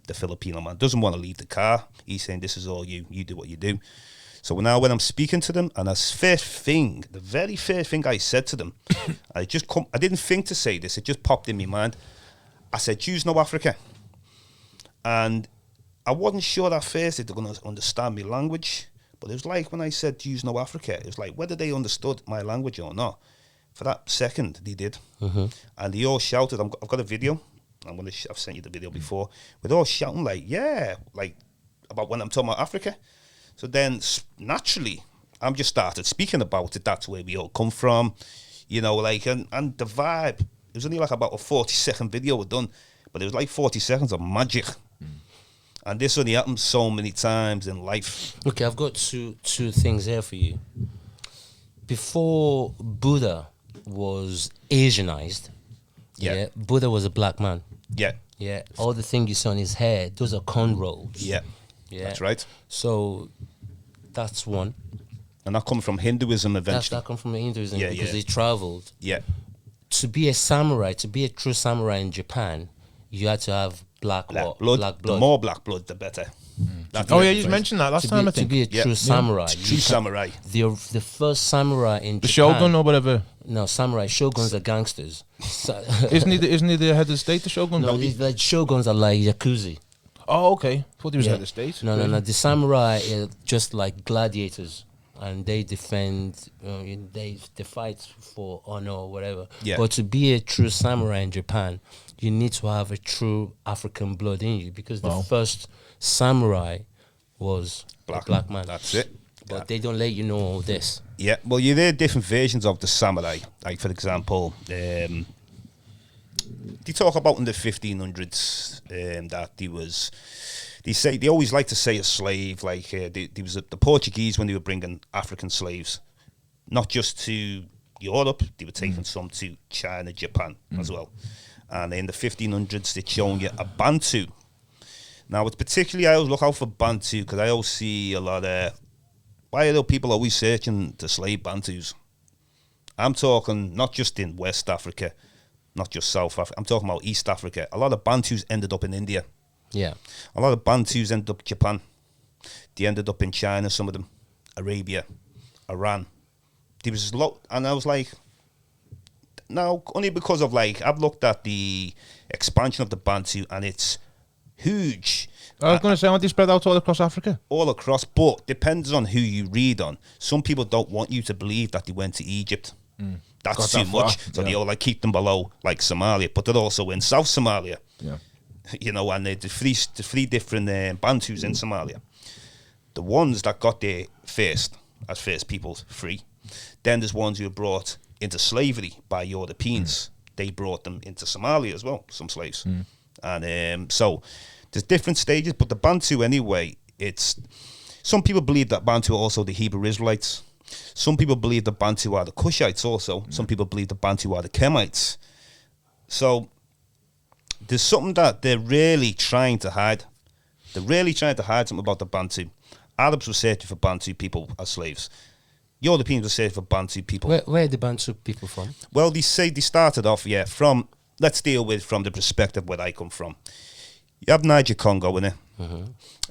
the Filipino man doesn't want to leave the car, he's saying, this is all you do what you do. So now when I'm speaking to them, and the very first thing I said to them, I didn't think to say this, it just popped in my mind. I said, "Jews know Africa." And I wasn't sure at first if they're going to understand my language, but it was like when I said Jews know Africa, it was like whether they understood my language or not. For that second, they did. And they all shouted. I've got a video. I've sent you the video before. We're all shouting like, yeah, like about when I'm talking about Africa. So then naturally, I'm just started speaking about it. That's where we all come from, you know, like, and the vibe. It was only like about a 40-second video we're done, but it was like 40 seconds of magic. And this only happens so many times in life. Okay, I've got two things here for you. Before Buddha was Asianized, Buddha was a black man. Yeah, all the things you see on his hair, those are cornrows. Yeah, that's right. So that's one. And that comes from Hinduism eventually. That comes from Hinduism because yeah. they traveled. Yeah. To be a samurai, to be a true samurai in Japan, you had to have black blood. The more black blood, the better. You mentioned that last time, I think. To be a true samurai. True samurai. The first samurai in the Japan. shogun or whatever. No, samurai. Shoguns are gangsters. Isn't he the head of state, the shogun? No, like shoguns are like yakuza. Oh, okay. Thought he was head of state. No. The samurai are just like gladiators, and they defend. They fight for honor or whatever. Yeah. But to be a true samurai in Japan, you need to have a true African blood in you, because the first samurai was a black man. That's it. But they don't let you know all this. Yeah, well, you hear different versions of the samurai. Like, for example, they talk about in the 1500s that they always like to say a slave. Like, there was the Portuguese when they were bringing African slaves, not just to Europe, they were taking some to China, Japan as well. And in the 1500s, they're showing you a Bantu. Now, it's particularly, I always look out for Bantu because I always see a lot of, why are people always searching to slave Bantus? I'm talking not just in West Africa, not just South Africa, I'm talking about East Africa. A lot of Bantus ended up in India. Yeah. A lot of Bantus ended up in Japan. They ended up in China, some of them, Arabia, Iran. There was a lot, and I was like, no, only because of like, I've looked at the expansion of the Bantu and it's huge. I was going to say, aren't they spread out all across Africa? All across, but depends on who you read on. Some people don't want you to believe that they went to Egypt. That's too much. So they all like keep them below like Somalia, but they're also in South Somalia. Yeah. You know, and the three different Bantus in Somalia. The ones that got there first, as first peoples, free. Then there's ones who were brought into slavery by Europeans. They brought them into Somalia as well, some slaves. And so there's different stages, but the Bantu anyway, some people believe that Bantu are also the Hebrew Israelites. Some people believe the Bantu are the Cushites also. Some people believe the Bantu are the Kemites. So there's something that they're really trying to hide. They're really trying to hide something about the Bantu. Arabs were searching for Bantu people as slaves. Europeans were searching for Bantu people. Where are the Bantu people from? Well, they say they started off, from, let's deal with from the perspective where I come from. You have Niger Congo, innit?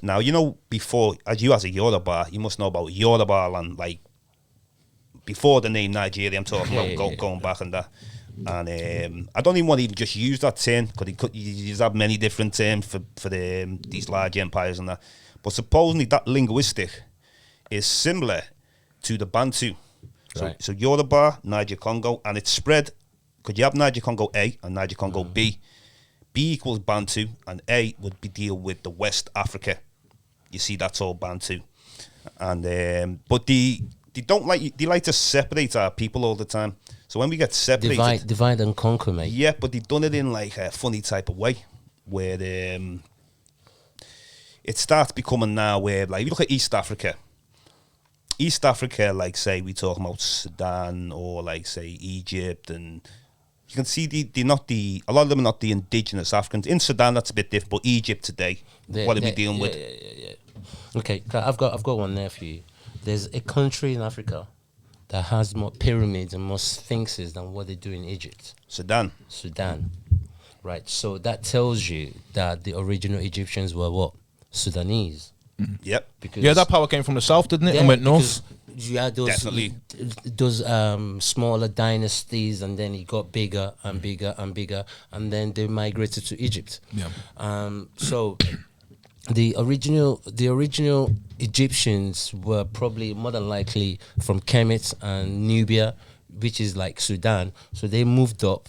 Now, you know, before, as a Yoruba, you must know about Yoruba land, like, before the name Nigeria, I'm talking about going back and that. And I don't even want to even just use that term, because you have many different terms for these large empires and that. But supposedly that linguistic is similar to the Bantu. So Yoruba, Niger Congo, and it's spread, because you have Niger Congo A and Niger Congo B. B equals Bantu, and A would be deal with the West Africa. You see, that's all Bantu. And but they like to separate our people all the time. So when we get separated, divide and conquer, mate. Yeah, but they've done it in like a funny type of way, where it starts becoming now where, like, you look at East Africa, like, say we talk about Sudan or like say Egypt, and you can see they're not a lot of them are not the indigenous Africans. In Sudan, that's a bit different, but Egypt today, what are we dealing with? Yeah. Okay, I've got one there for you. There's a country in Africa that has more pyramids and more sphinxes than what they do in Egypt. Sudan. Right. So that tells you that the original Egyptians were what? Sudanese. Yep. Because Yeah, that power came from the south, didn't it? And went north. because you had those Definitely. those smaller dynasties, and then it got bigger and bigger and bigger, and then they migrated to Egypt. Yeah. So the original Egyptians were probably more than likely from Kemet and Nubia, which is like Sudan. So they moved up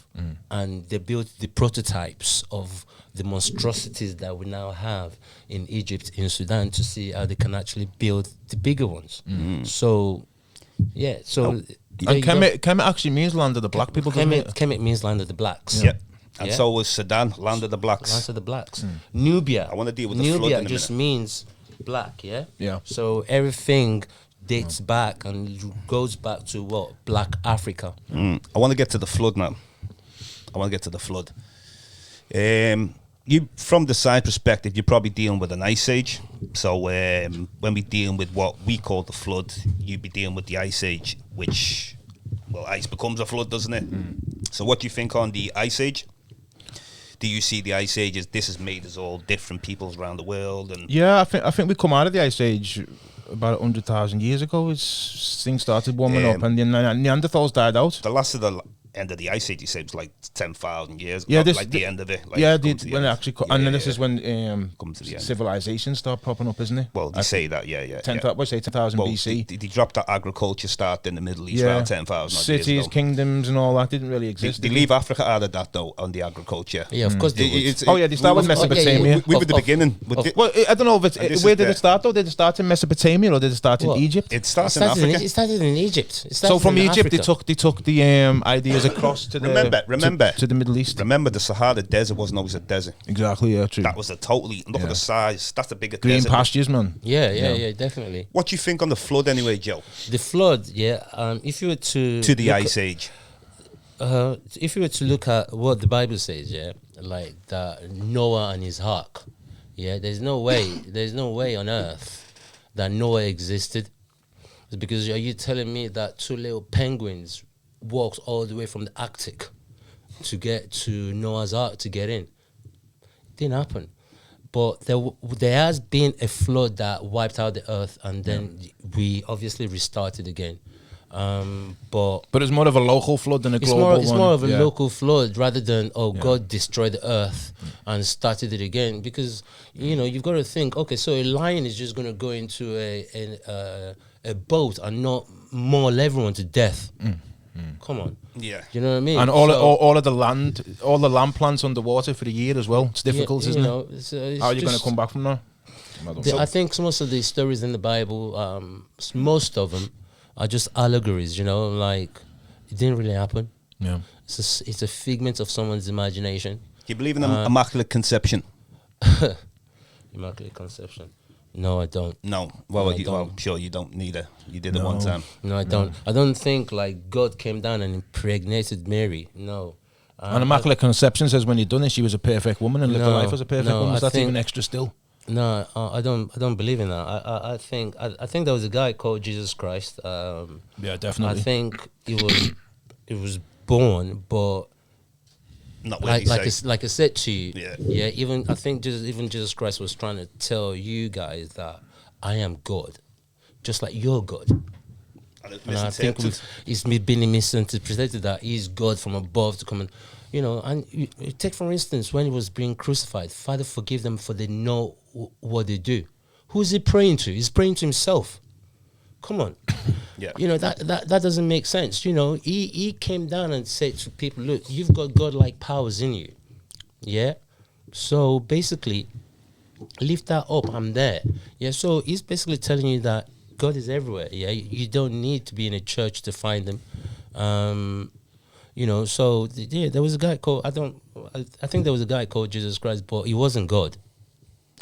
and they built the prototypes of the monstrosities that we now have in Egypt, in Sudan, to see how they can actually build the bigger ones. So, yeah. So, And Kemet actually means land of the black people, doesn't it? Kemet means land of the blacks. Yep. And Yeah. so was Sudan, land of the blacks. Land of the blacks. Nubia. I wanna deal with the flood Nubia in a just minute. means black. Yeah. Yeah. So everything dates back and goes back to what? Black Africa. I want to get to the flood now. You, from the science perspective, you're probably dealing with an ice age. So when we dealing with what we call the flood, you'd be dealing with the ice age, which, well, ice becomes a flood, doesn't it? So what do you think on the ice age? Do you see the ice age as this has made us all different peoples around the world? And Yeah, I think we come out of the ice age about 100,000 years ago. Things started warming up, and the Neanderthals died out. the last of the end of the ice age, you say, was like 10,000 years. Yeah, like the end of it. Like, Yeah, come to the when it end. actually, Yeah, and then yeah, this is yeah. when Come to the end. civilizations start popping up, isn't it? Well, they say that, yeah. 10,000 Well, BC. they dropped that agriculture start in the Middle East around 10,000 cities, years ago. kingdoms, and all that didn't really They, exist. they leave Africa out of that, though, on the agriculture. Yeah, of course they would. Oh yeah, they start with Mesopotamia. We were the beginning. Well, I don't know if And this it's where is did the- it start though? Did it start in Mesopotamia or did it start in What? Egypt? It starts in Africa. It started in Egypt. It So started from in Egypt, Africa. they took the ideas across to the Remember. to the Middle East. Remember, the Sahara Desert wasn't always a desert. Exactly, yeah, true. That was a totally, look at the size. That's a bigger Green desert. pastures, man. Yeah, definitely. What do you think on the flood anyway, Joe? The flood, yeah. If you were to To the look ice age. if you were to look at what the Bible says, yeah, like that Noah and his ark, yeah, there's no way on earth that Noah existed. It's because are you telling me that two little penguins walked all the way from the Arctic to get to Noah's ark to get in? Didn't happen. But there has been a flood that wiped out the earth, and then we obviously restarted again. But it's more of a local flood than a global one. it's more of a local flood rather than God destroyed the earth and started it again. Because you've got to think, okay, so a lion is just going to go into a boat and not maul everyone to death. Come on. Yeah. You know what I mean? And all of the land plants underwater for the year as well. It's difficult, isn't it? It's How are you going to come back from that? I think most of the stories in the Bible, most of them are just allegories, like it didn't really happen. Yeah. It's a figment of someone's imagination. Do you believe in immaculate conception? Immaculate conception. No, I don't. No. Well, No, I don't. I'm sure you don't neither. You did it one time. No, I don't. I don't think like God came down and impregnated Mary. No. And Immaculate Conception says when you're done it, she was a perfect woman and lived her life as a perfect woman. I Is that think- even extra still? No, I don't believe in that. I think there was a guy called Jesus Christ. Yeah, definitely. I think it was born, but Not what you say. like I said to you, Yeah. I think Jesus Christ was trying to tell you guys that I am God, just like you're God. And it's And I think misinterpreted. it's been misinterpreted that he's God from above to come and, and you take for instance when he was being crucified, Father, forgive them for they know what they do. Who is he praying to? He's praying to himself. Come on. Yeah. That doesn't make sense. He came down and said to people, look, you've got godlike powers in you. Yeah. So basically, lift that up. I'm there. Yeah. So he's basically telling you that God is everywhere. Yeah. You don't need to be in a church to find him. So there was a guy called I think there was a guy called Jesus Christ, but he wasn't God.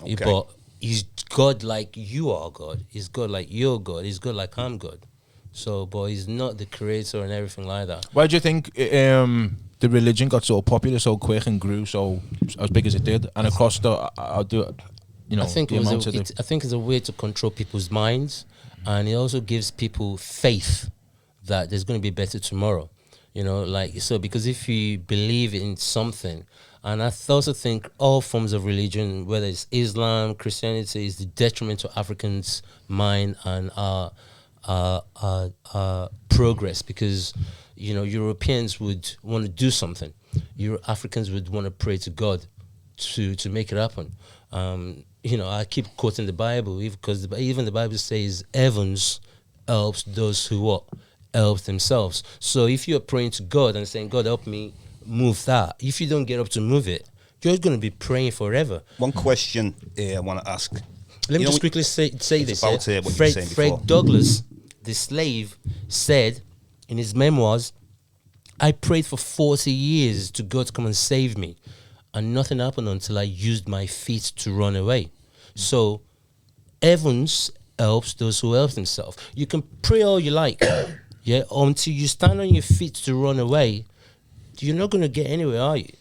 Okay. But he's God like you are God. He's God like you're God. He's God like I'm God. So, but he's not the creator and everything like that. Why do you think the religion got so popular so quick and grew so as big as it did, and across I think the amount of I think it's a way to control people's minds, and it also gives people faith that there's going to be better tomorrow. Because if you believe in something And I also think all forms of religion, whether it's Islam, Christianity, is the detriment to Africans' mind and our progress, because Europeans would want to do something. Africans would want to pray to God to make it happen. I keep quoting the Bible because even the Bible says heavens helps those who what? Help themselves. So if you're praying to God and saying, God, help me move that, if you don't get up to move it, you're going to be praying forever. One question I want to ask. Let me just quickly say this. What you were saying before. Fred Douglass, the slave, said in his memoirs, I prayed for 40 years to God to come and save me, and nothing happened until I used my feet to run away. So heavens helps those who help themselves. You can pray all you like, yeah, until you stand on your feet to run away, you're not going to get anywhere, are you?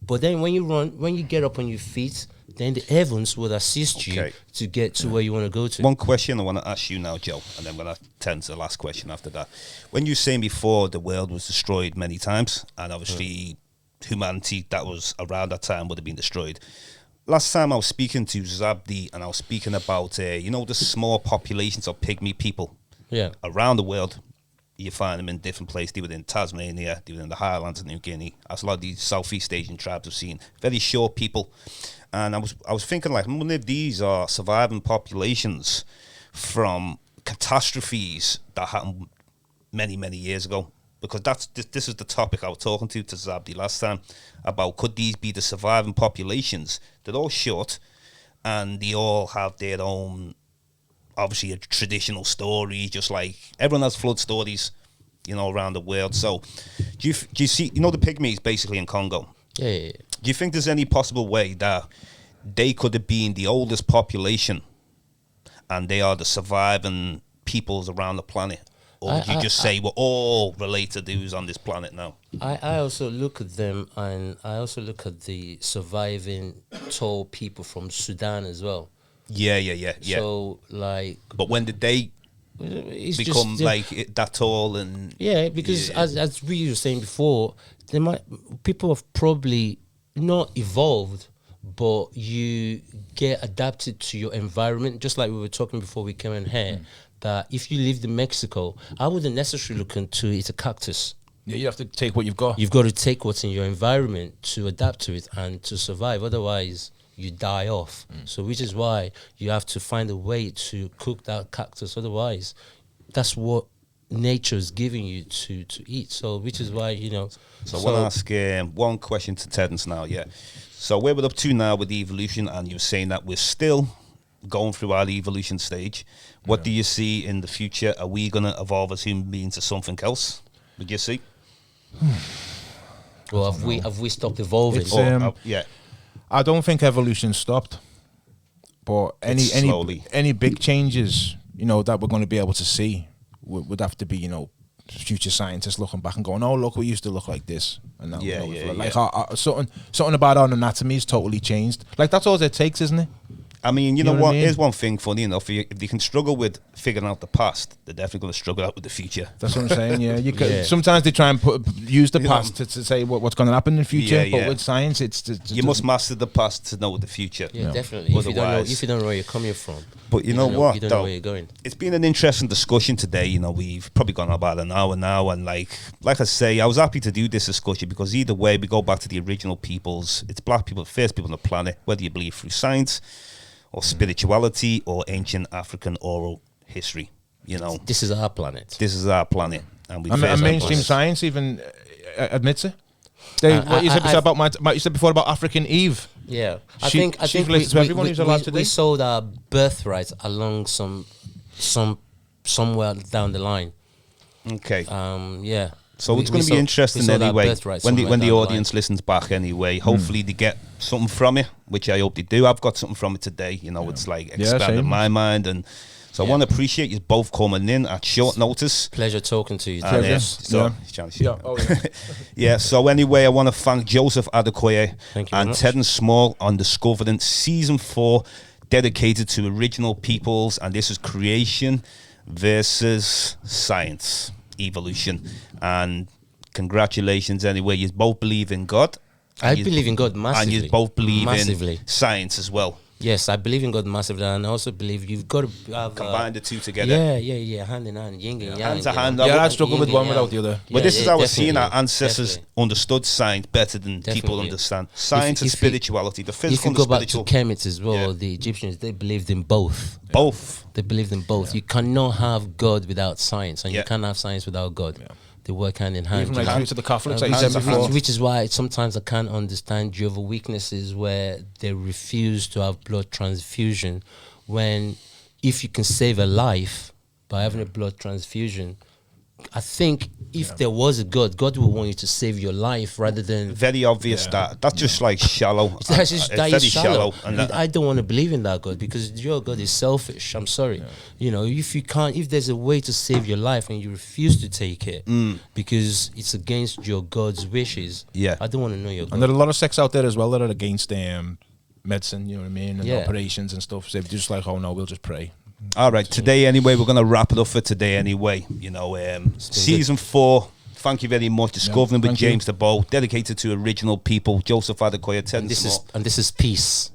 But then when you get up on your feet, then the heavens will assist you to get to where you want to go to. One question I want to ask you now, Joe, and then I'm going to turn to the last question after that. When you were saying before the world was destroyed many times, and obviously humanity that was around that time would have been destroyed. Last time I was speaking to Zabdi, and I was speaking about, the small populations of pygmy people around the world. You find them in different places. They were in Tasmania, they were in the Highlands of New Guinea. As a lot of these Southeast Asian tribes have seen, very short people. And I was thinking, like, many of these are surviving populations from catastrophes that happened many, many years ago. Because this is the topic I was talking to Zabdi last time about, could these be the surviving populations? They're all short, and they all have their own, obviously, a traditional story, just like everyone has flood stories, around the world. So do you see, the pygmies basically in Congo? Yeah. Do you think there's any possible way that they could have been the oldest population and they are the surviving peoples around the planet? Or would you just say we're all related to who's on this planet now? I also look at them, and I also look at the surviving tall people from Sudan as well. Yeah. So, like... But when did they become, that tall? And yeah, because as we were saying before, people have probably not evolved, but you get adapted to your environment, just like we were talking before we came in here. That if you lived in Mexico, I wouldn't necessarily look into it's a cactus. Yeah, you have to take what you've got. You've got to take what's in your environment to adapt to it and to survive. Otherwise, you die off. So which is why you have to find a way to cook that cactus. Otherwise, that's what nature is giving you to eat. So which is why, So I want to ask one question to Terrence now, yeah. So where we're up to now with the evolution, and you're saying that we're still going through our evolution stage. What do you see in the future? Are we going to evolve as human beings to something else? Would you see? Well, have we stopped evolving? I don't think evolution stopped, but any big changes, that we're going to be able to see would have to be, future scientists looking back and going, oh, look, we used to look like this, and now something about our anatomy is totally changed. Like, that's all it takes, isn't it? I mean, you know what? Here's one thing funny enough. If they can struggle with figuring out the past, they're definitely going to struggle out with the future. That's what I'm saying, yeah. You could, sometimes they try and use the past to say what's going to happen in the future, but with science, you must master the past to know the future. Yeah, definitely. If you don't know where you're coming from. But you know what, you don't know where you're going. It's been an interesting discussion today. We've probably gone about an hour now, and like I say, I was happy to do this discussion because either way, we go back to the original peoples. It's black people, first people on the planet, whether you believe through science or spirituality or ancient African oral history. This is our planet. This is our planet, and mainstream science even admits it. What you said before about African Eve. Yeah, I think we sold our birthright along somewhere down the line. Okay. Yeah. So it's going to be interesting anyway when the audience listens back anyway. Hopefully they get something from it, which I hope they do. I've got something from it today. It's like expanded my mind, and so I want to appreciate you both coming in at short notice. Pleasure talking to you. So anyway, I want to thank Joseph Adekoya and Terrence Small on Discovering Season 4, dedicated to original peoples, and this is Creation versus Science. Evolution. And congratulations anyway, you both believe in God I believe in God massively. And you both believe massively. in science as well. Yes, I believe in God massively, and I also believe you've got to have Combine the two together. Yeah, hand in hand, yin and yang. Hand to hand. Yeah, I'd struggle with one without the other. But this is how we're seeing our definitely, ancestors understood science better than people Definitely. understand. Science and If you- spirituality, the If physical you and go the back to spiritual. Kemet as well, the Egyptians, they believed in both. Both. They believed in both. You cannot have God without science, and you can't have science without God. They work hand in hand. Even right through to the Catholics, like you hand said to before. hand. Which is why sometimes I can't understand Jehovah's weaknesses where they refuse to have blood transfusion, when if you can save a life by having a blood transfusion, I think if there was a God, God would want you to save your life rather than... Very obvious that. That's just like shallow. That's just, It's that very is shallow. And that, I don't want to believe in that God, because your God is selfish. I'm sorry. You know, if there's a way to save your life and you refuse to take it because it's against your God's wishes, I don't want to know your God. And there are a lot of sects out there as well that are against medicine, you know what I mean, and Yeah. operations and stuff. So they're just like, oh no, we'll just pray. all right, today anyway, we're going to wrap it up for today anyway. You know, season 4. Thank you very much. Discovering with thank you. James Diboe, dedicated to original people. Joseph Adekoya, Terrence And this Small. is peace.